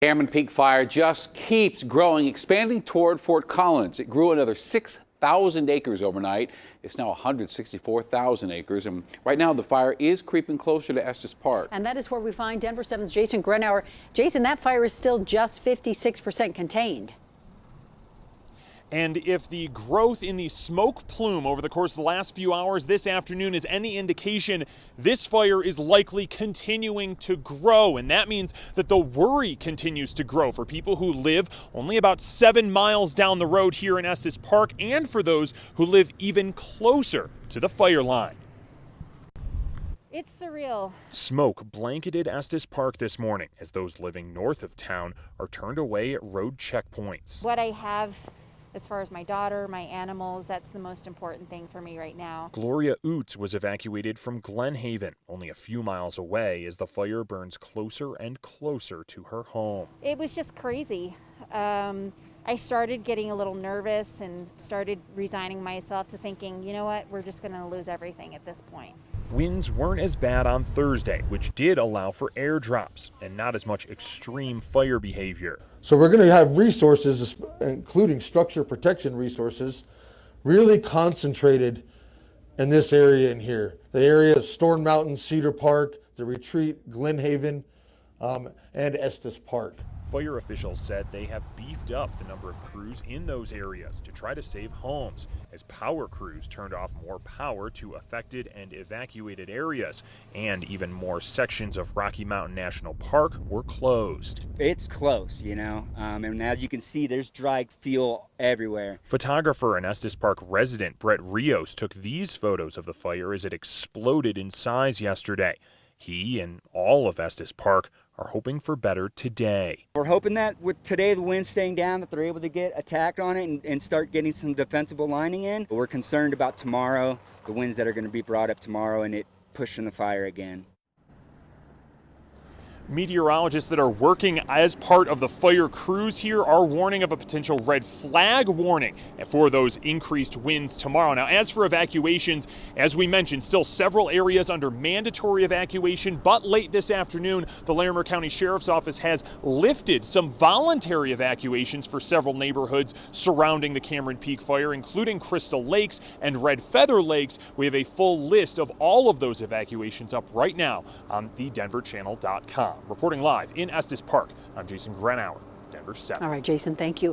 Cameron Peak Fire just keeps growing, expanding toward Fort Collins. It grew another 6,000 acres overnight. It's now 164,000 acres. And right now, the fire is creeping closer to Estes Park. And that is where we find Denver7's Jason Grenauer. Jason, that fire is still just 56% contained. And if the growth in the smoke plume over the course of the last few hours this afternoon is any indication, this fire is likely continuing to grow. And that means that the worry continues to grow for people who live only about 7 miles down the road here in Estes Park, and for those who live even closer to the fire line. It's surreal. Smoke blanketed Estes Park this morning as those living north of town are turned away at road checkpoints. What I have as far as my daughter, my animals, that's the most important thing for me right now. Gloria Oots was evacuated from Glen Haven, only a few miles away, as the fire burns closer and closer to her home. It was just crazy. I started getting a little nervous and started resigning myself to thinking, you know what, we're just going to lose everything at this point. Winds weren't as bad on Thursday, which did allow for airdrops and not as much extreme fire behavior. So we're going to have resources, including structure protection resources, really concentrated in this area in here. The area is Storm Mountain, Cedar Park, the Retreat, Glen Haven, and Estes Park. Fire officials said they have beefed up the number of crews in those areas to try to save homes, as power crews turned off more power to affected and evacuated areas, and even more sections of Rocky Mountain National Park were closed. It's close, you know, and as you can see, there's dry fuel everywhere. Photographer and Estes Park resident Brett Rios took these photos of the fire as it exploded in size yesterday. He and all of Estes Park are hoping for better today. We're hoping that with today the wind staying down, that they're able to get attacked on it and start getting some defensible lining in. But we're concerned about tomorrow, the winds that are going to be brought up tomorrow, and it pushing the fire again. Meteorologists that are working as part of the fire crews here are warning of a potential red flag warning for those increased winds tomorrow. Now, as for evacuations, as we mentioned, still several areas under mandatory evacuation, but late this afternoon, the Larimer County Sheriff's Office has lifted some voluntary evacuations for several neighborhoods surrounding the Cameron Peak fire, including Crystal Lakes and Red Feather Lakes. We have a full list of all of those evacuations up right now on the denverchannel.com. Reporting live in Estes Park, I'm Jason Grenauer, Denver7. All right, Jason, thank you.